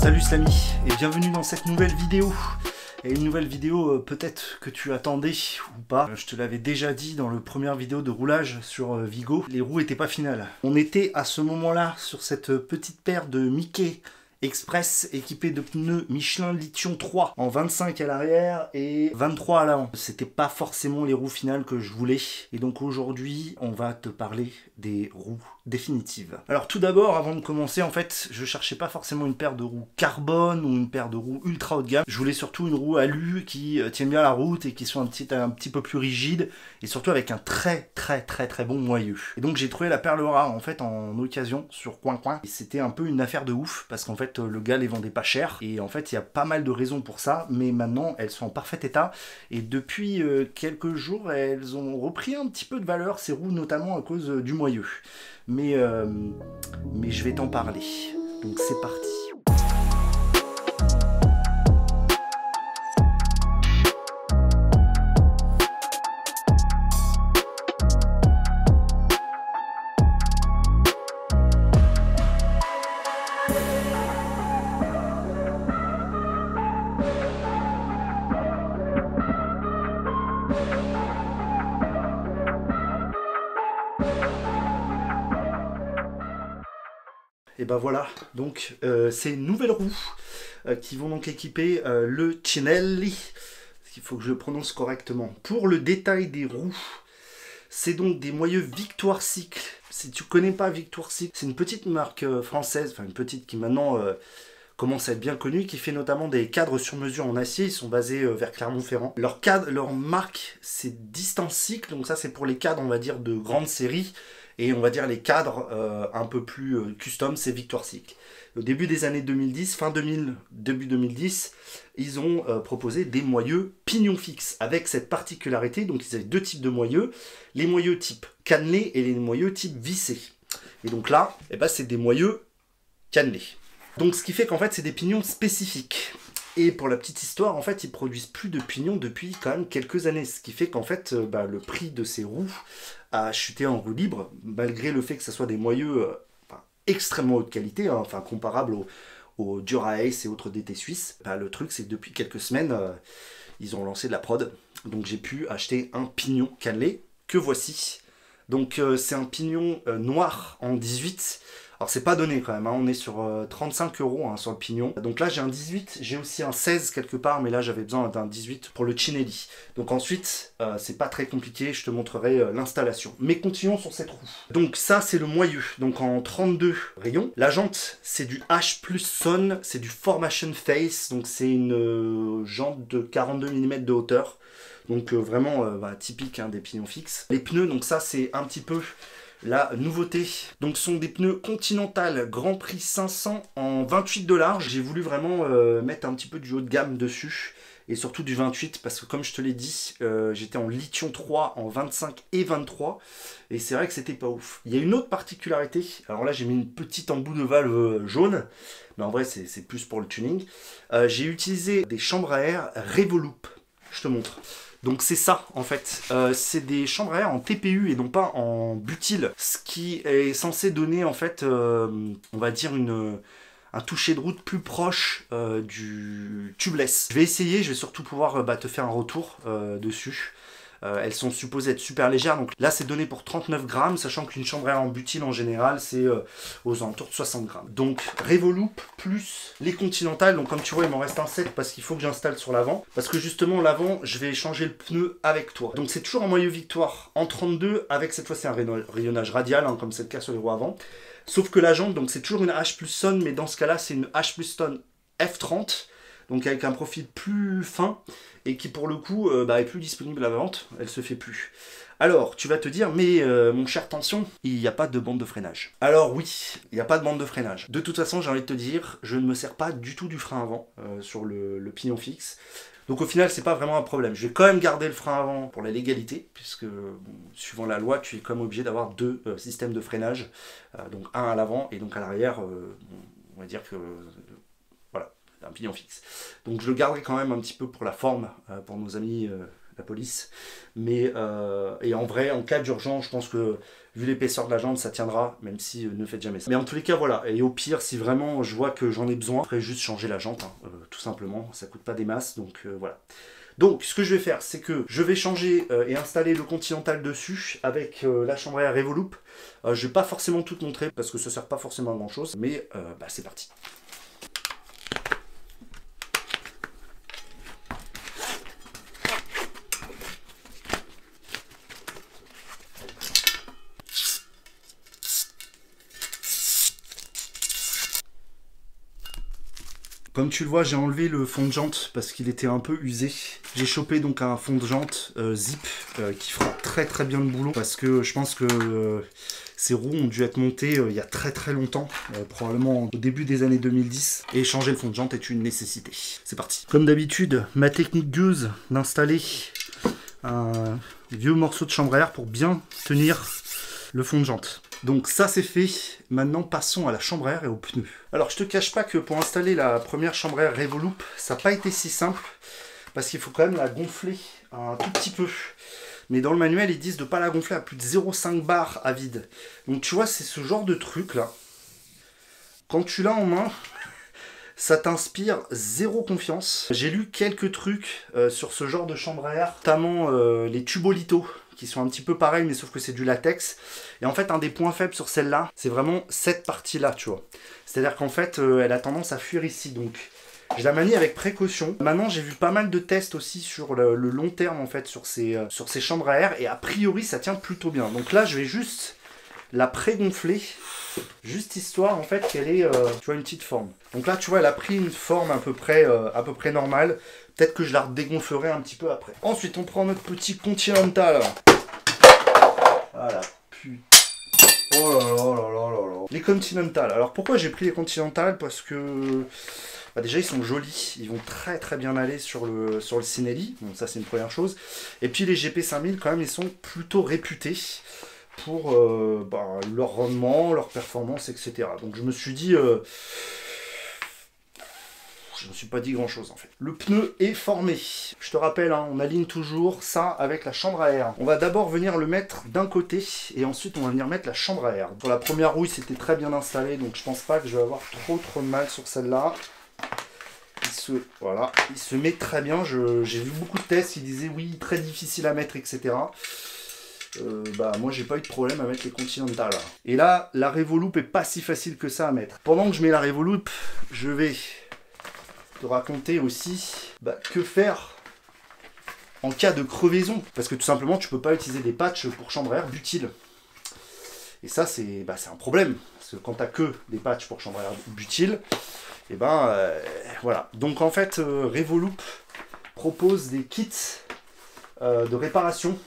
Salut Samy et bienvenue dans cette nouvelle vidéo. Et une nouvelle vidéo peut-être que tu attendais ou pas. Je te l'avais déjà dit dans la première vidéo de roulage sur Vigo, les roues étaient pas finales. On était à ce moment-là sur cette petite paire de Mickey Express équipée de pneus Michelin Lithium 3 en 25 à l'arrière et 23 à l'avant. C'était pas forcément les roues finales que je voulais. Et donc aujourd'hui, on va te parler des roues définitives. Alors tout d'abord, avant de commencer, en fait, je cherchais pas forcément une paire de roues carbone ou une paire de roues ultra haut de gamme. Je voulais surtout une roue alu qui tienne bien la route et qui soit un petit peu plus rigide et surtout avec un très bon moyeu. Et donc j'ai trouvé la perle rare en fait en occasion sur Coin Coin. Et c'était un peu une affaire de ouf parce qu'en fait le gars les vendait pas cher et en fait il y a pas mal de raisons pour ça, mais maintenant elles sont en parfait état et depuis quelques jours elles ont repris un petit peu de valeur, ces roues, notamment à cause du moyeu. Mais je vais t'en parler. Donc c'est parti. Et ben voilà, donc ces nouvelles roues qui vont donc équiper le Cinelli, il faut que je le prononce correctement. Pour le détail des roues, c'est donc des moyeux Victoire Cycle. Si tu connais pas Victoire Cycle, c'est une petite marque française, enfin une petite qui maintenant commence à être bien connue, qui fait notamment des cadres sur mesure en acier. Ils sont basés vers Clermont-Ferrand. Leur marque, c'est Distance Cycle, donc ça c'est pour les cadres, on va dire, de grande série. Et on va dire les cadres un peu plus custom, c'est Victoire Cycle. Au début des années 2010, fin 2000, début 2010, ils ont proposé des moyeux pignon fixe avec cette particularité. Donc ils avaient deux types de moyeux, les moyeux type cannelé et les moyeux type vissé. Et donc là, eh ben, c'est des moyeux cannelés. Donc ce qui fait qu'en fait c'est des pignons spécifiques. Et pour la petite histoire, en fait, ils produisent plus de pignons depuis quand même quelques années. Ce qui fait qu'en fait, le prix de ces roues a chuté en roue libre, malgré le fait que ce soit des moyeux extrêmement haute qualité, hein, comparables aux Dura-Ace et autres DT suisses. Le truc, c'est que depuis quelques semaines, ils ont lancé de la prod. Donc j'ai pu acheter un pignon cannelé, que voici. Donc c'est un pignon noir en 18. Alors c'est pas donné quand même, hein. On est sur 35 € hein, sur le pignon. Donc là j'ai un 18, j'ai aussi un 16 quelque part, mais là j'avais besoin d'un 18 pour le Cinelli. Donc ensuite, c'est pas très compliqué, je te montrerai l'installation. Mais continuons sur cette roue. Donc ça c'est le moyeu, donc en 32 rayons. La jante c'est du H plus Son, c'est du Formation Face, donc c'est une jante de 42 mm de hauteur. Donc vraiment typique hein, des pignons fixes. Les pneus, donc ça c'est un petit peu la nouveauté. Donc ce sont des pneus Continental Grand Prix 500 en 28 $. J'ai voulu vraiment mettre un petit peu du haut de gamme dessus. Et surtout du 28 parce que comme je te l'ai dit, j'étais en Lithium 3 en 25 et 23. Et c'est vrai que c'était pas ouf. Il y a une autre particularité. Alors là j'ai mis une petite embout de valve jaune. Mais en vrai c'est plus pour le tuning. J'ai utilisé des chambres à air Revolup. Je te montre. Donc c'est ça en fait, c'est des chambres à air en TPU et non pas en butyl, ce qui est censé donner en fait, on va dire un toucher de route plus proche du tubeless. Je vais essayer, je vais surtout pouvoir te faire un retour dessus. Elles sont supposées être super légères, donc là c'est donné pour 39 grammes, sachant qu'une chambre à air en butyl en général c'est aux alentours de 60 grammes. Donc Revolup plus les Continental, donc comme tu vois il m'en reste un set parce qu'il faut que j'installe sur l'avant, parce que justement l'avant je vais changer le pneu avec toi. Donc c'est toujours un moyeu Victoire en 32 avec cette fois c'est un rayonnage radial hein, comme c'est le cas sur les roues avant. Sauf que la jante, donc c'est toujours une H plus Son, mais dans ce cas là c'est une H plus Son F30. Donc avec un profil plus fin et qui pour le coup est plus disponible à la vente, elle se fait plus. Alors tu vas te dire mais mon cher Tension, il n'y a pas de bande de freinage. Alors oui, il n'y a pas de bande de freinage. De toute façon j'ai envie de te dire, je ne me sers pas du tout du frein avant sur le pignon fixe. Donc au final c'est pas vraiment un problème. Je vais quand même garder le frein avant pour la légalité, puisque suivant la loi tu es quand même obligé d'avoir deux systèmes de freinage. Donc un à l'avant et donc à l'arrière, on va dire que un pignon fixe. Donc je le garderai quand même un petit peu pour la forme, pour nos amis la police. Mais et en vrai, en cas d'urgence, je pense que vu l'épaisseur de la jante, ça tiendra, même si ne faites jamais ça. Mais en tous les cas, voilà. Et au pire, si vraiment je vois que j'en ai besoin, après juste changer la jante, hein, tout simplement. Ça coûte pas des masses, donc voilà. Donc, ce que je vais faire, c'est que je vais changer et installer le Continental dessus avec la chambre à air Revolup. Je vais pas forcément tout montrer parce que ça sert pas forcément à grand chose, mais c'est parti. Comme tu le vois, j'ai enlevé le fond de jante parce qu'il était un peu usé. J'ai chopé donc un fond de jante zip qui fera très très bien le boulot parce que je pense que ces roues ont dû être montées il y a très très longtemps, probablement au début des années 2010. Et changer le fond de jante est une nécessité. C'est parti. Comme d'habitude, ma technique gueuse d'installer un vieux morceau de chambre à air pour bien tenir le fond de jante. Donc ça c'est fait, maintenant passons à la chambre à air et aux pneus. Alors je te cache pas que pour installer la première chambre à air Revolup, ça n'a pas été si simple, parce qu'il faut quand même la gonfler un tout petit peu. Mais dans le manuel ils disent de ne pas la gonfler à plus de 0,5 bar à vide. Donc tu vois, c'est ce genre de truc là. Quand tu l'as en main, ça t'inspire zéro confiance. J'ai lu quelques trucs sur ce genre de chambre à air, notamment les Tubolito, qui sont un petit peu pareils, mais sauf que c'est du latex. Et en fait, un des points faibles sur celle-là, c'est vraiment cette partie-là, tu vois. C'est-à-dire qu'en fait, elle a tendance à fuir ici, donc je la manie avec précaution. Maintenant, j'ai vu pas mal de tests aussi sur le long terme, en fait, sur ces chambres à air, et a priori, ça tient plutôt bien. Donc là, je vais juste la pré-gonfler, juste histoire, en fait, qu'elle ait, tu vois, une petite forme. Donc là, tu vois, elle a pris une forme à peu près normale. Peut-être que je la dégonflerai un petit peu après. Ensuite, on prend notre petit Continental. Voilà, putain. Oh là là là là là là. Les Continental. Alors pourquoi j'ai pris les Continental? Parce que déjà ils sont jolis, ils vont très très bien aller sur le Cinelli. Donc ça c'est une première chose. Et puis les GP5000 quand même, ils sont plutôt réputés pour leur rendement, leur performance, etc. Donc je me suis dit... je ne me suis pas dit grand chose en fait. Le pneu est formé. Je te rappelle, hein, on aligne toujours ça avec la chambre à air. On va d'abord venir le mettre d'un côté et ensuite on va venir mettre la chambre à air. Pour la première rouille, c'était très bien installé, donc je pense pas que je vais avoir trop de mal sur celle-là. Voilà, il se met très bien. J'ai vu beaucoup de tests qui disaient oui, très difficile à mettre, etc. Moi j'ai pas eu de problème à mettre les Continental. Et là, la Revolup est pas si facile que ça à mettre. Pendant que je mets la Revolup, je vais te raconter aussi que faire en cas de crevaison, parce que tout simplement tu peux pas utiliser des patchs pour chambre à air butyle, et ça c'est un problème, parce que quand tu as que des patchs pour chambre à air butyle, et voilà. Donc en fait Revolup propose des kits de réparation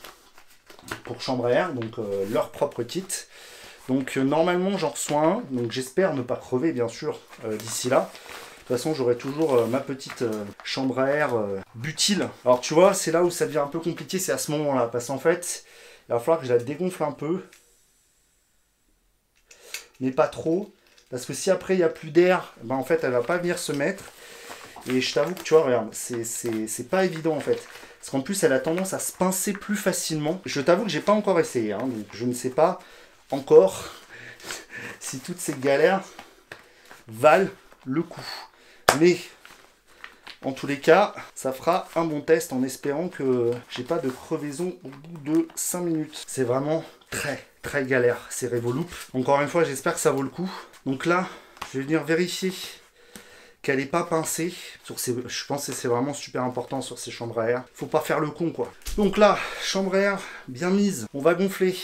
pour chambre à air, donc leur propre kit. Donc normalement j'en reçois un, donc j'espère ne pas crever bien sûr d'ici là. De toute façon, j'aurai toujours ma petite chambre à air butyle. Alors tu vois, c'est là où ça devient un peu compliqué, c'est à ce moment-là. Parce qu'en fait, il va falloir que je la dégonfle un peu. Mais pas trop. Parce que si après il n'y a plus d'air, en fait, elle va pas venir se mettre. Et je t'avoue que tu vois, regarde, c'est pas évident en fait. Parce qu'en plus, elle a tendance à se pincer plus facilement. Je t'avoue que j'ai pas encore essayé. Hein, donc je ne sais pas encore si toutes ces galères valent le coup. Mais en tous les cas, ça fera un bon test en espérant que j'ai pas de crevaison au bout de 5 minutes. C'est vraiment très très galère ces Revolup. Encore une fois, j'espère que ça vaut le coup. Donc là, je vais venir vérifier qu'elle n'est pas pincée. Je pense que c'est vraiment super important sur ces chambres à air. Faut pas faire le con quoi. Donc là, chambre à air bien mise. On va gonfler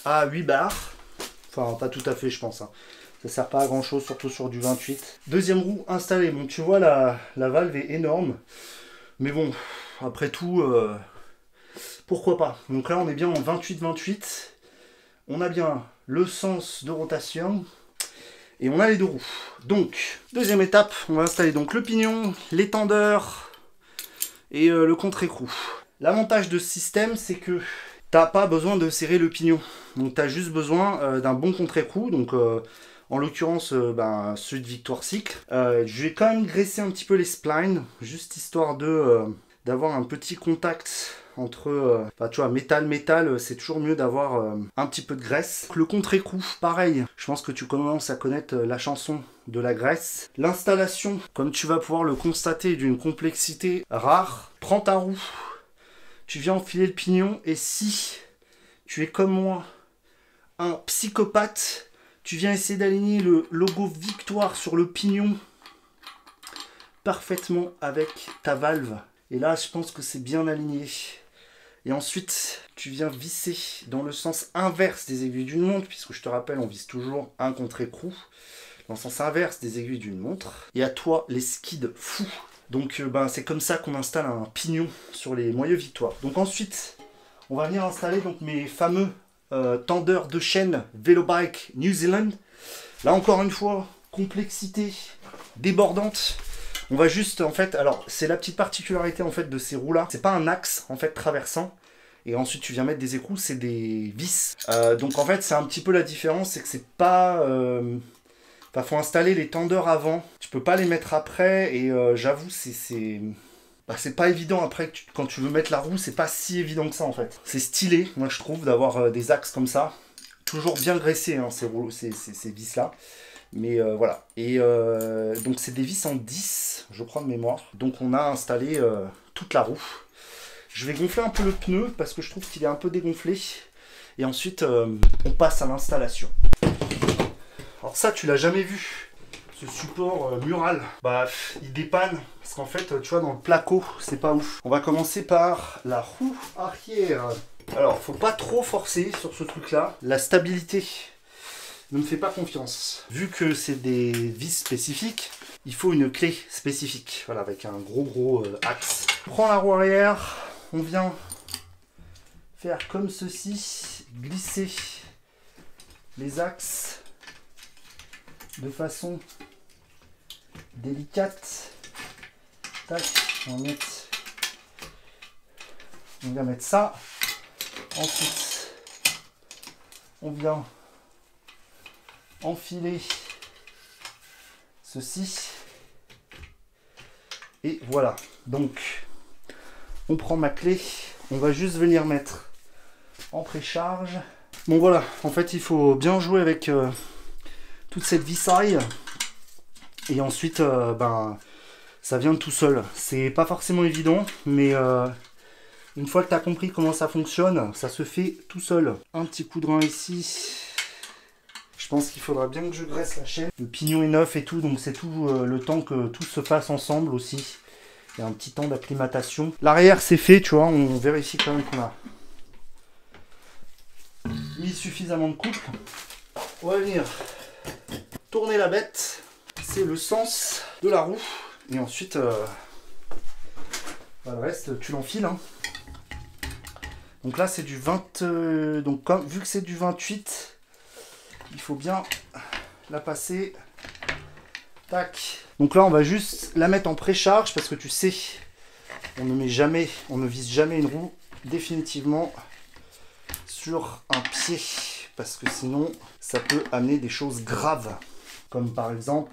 à 8 bars. Enfin, pas tout à fait, je pense. Hein. Ça sert pas à grand chose, surtout sur du 28. Deuxième roue installée. Bon, tu vois, la valve est énorme. Mais bon, après tout, pourquoi pas. Donc là, on est bien en 28-28. On a bien le sens de rotation. Et on a les deux roues. Donc, deuxième étape, on va installer donc le pignon, l'étendeur et le contre-écrou. L'avantage de ce système, c'est que t'as pas besoin de serrer le pignon. Donc, tu as juste besoin d'un bon contre-écrou. Donc, en l'occurrence, celui de Victoire Cycle. Je vais quand même graisser un petit peu les splines, juste histoire de d'avoir un petit contact entre, tu vois, métal, c'est toujours mieux d'avoir un petit peu de graisse. Le contre-écrou, pareil, je pense que tu commences à connaître la chanson de la graisse. L'installation, comme tu vas pouvoir le constater, d'une complexité rare. Prends ta roue, tu viens enfiler le pignon, et si tu es comme moi, un psychopathe, tu viens essayer d'aligner le logo Victoire sur le pignon parfaitement avec ta valve. Et là, je pense que c'est bien aligné. Et ensuite, tu viens visser dans le sens inverse des aiguilles d'une montre, puisque je te rappelle, on vise toujours un contre-écrou. Dans le sens inverse des aiguilles d'une montre. Et à toi, les skids fous. Donc, c'est comme ça qu'on installe un pignon sur les moyeux Victoire. Donc ensuite, on va venir installer donc, mes fameux tendeurs de chaîne Velobike New Zealand. Là, encore une fois, complexité débordante. On va juste, en fait, alors c'est la petite particularité en fait de ces roues là, c'est pas un axe en fait traversant, et ensuite tu viens mettre des écrous, c'est des vis. Donc en fait c'est un petit peu la différence, c'est que c'est pas, faut installer les tendeurs avant, tu peux pas les mettre après, et j'avoue c'est pas évident après quand tu veux mettre la roue, c'est pas si évident que ça en fait. C'est stylé, moi je trouve, d'avoir des axes comme ça, toujours bien graissés hein, ces vis là. Mais voilà, et donc c'est des vis en 10, je crois de mémoire. Donc on a installé toute la roue. Je vais gonfler un peu le pneu parce que je trouve qu'il est un peu dégonflé. Et ensuite on passe à l'installation. Alors ça tu l'as jamais vu, ce support mural. Bah il dépanne parce qu'en fait tu vois dans le placo c'est pas ouf. On va commencer par la roue arrière. Alors faut pas trop forcer sur ce truc là. La stabilité ne me fais pas confiance. Vu que c'est des vis spécifiques, il faut une clé spécifique. Voilà, avec un gros axe. On prend la roue arrière, on vient faire comme ceci, glisser les axes de façon délicate. Tac, on vient mettre ça. Ensuite, on vient enfiler ceci et voilà. Donc on prend ma clé, on va juste venir mettre en précharge. Bon voilà, en fait il faut bien jouer avec toute cette vissaille et ensuite ça vient de tout seul. C'est pas forcément évident, mais une fois que tu as compris comment ça fonctionne, ça se fait tout seul. Un petit coup de rein ici. Je pense qu'il faudra bien que je graisse la chaîne. Le pignon est neuf et tout, donc c'est tout le temps que tout se fasse ensemble aussi. Il y a un petit temps d'acclimatation. L'arrière c'est fait, tu vois, on vérifie quand même qu'on a mis suffisamment de couple. On va venir tourner la bête. C'est le sens de la roue. Et ensuite, le reste, tu l'enfiles. Hein. Donc là, c'est du 20... vu que c'est du 28... Il faut bien la passer. Tac. Donc là, on va juste la mettre en précharge parce que tu sais, on ne vise jamais une roue définitivement sur un pied parce que sinon, ça peut amener des choses graves. Comme par exemple,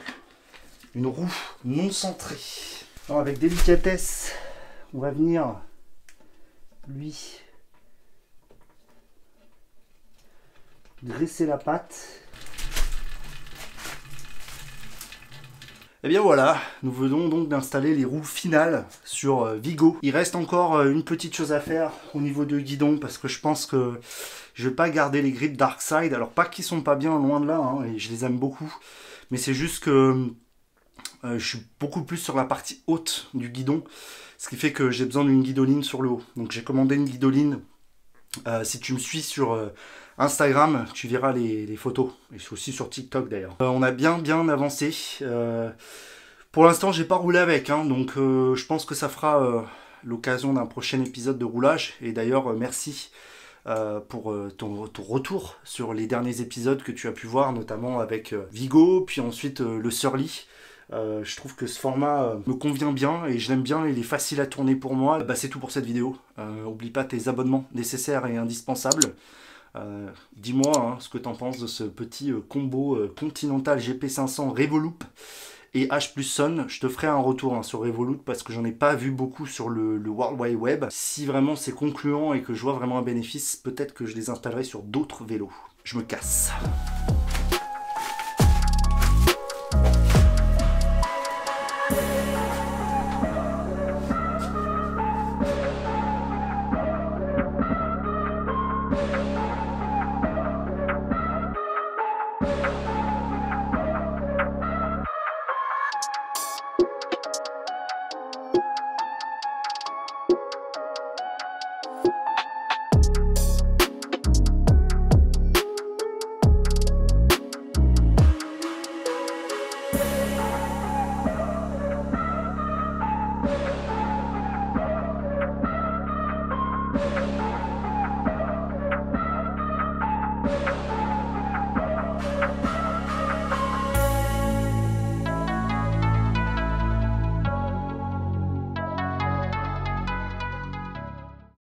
une roue non centrée. Alors, avec délicatesse, on va venir lui dresser la patte. Et bien voilà, nous venons donc d'installer les roues finales sur Vigo. Il reste encore une petite chose à faire au niveau de guidon parce que je pense que je vais pas garder les grips Darkside. Alors pas qu'ils sont pas bien, loin de là, hein, et je les aime beaucoup. Mais c'est juste que je suis beaucoup plus sur la partie haute du guidon. Ce qui fait que j'ai besoin d'une guidoline sur le haut. Donc j'ai commandé une guidoline. Si tu me suis sur Instagram, tu verras les photos. Et aussi sur TikTok d'ailleurs. On a bien avancé. Pour l'instant, j'ai pas roulé avec. Hein, donc je pense que ça fera l'occasion d'un prochain épisode de roulage. Et d'ailleurs, merci pour ton retour sur les derniers épisodes que tu as pu voir, notamment avec Vigo, puis ensuite le Surly. Je trouve que ce format me convient bien et je l'aime bien, il est facile à tourner pour moi. C'est tout pour cette vidéo. Oublie pas tes abonnements nécessaires et indispensables. Dis-moi ce que tu en penses de ce petit combo Continental GP500 Revolup. et H plus Son. Je te ferai un retour hein, sur Revolut parce que j'en ai pas vu beaucoup sur le World Wide Web. Si vraiment c'est concluant et que je vois vraiment un bénéfice, peut-être que je les installerai sur d'autres vélos. Je me casse.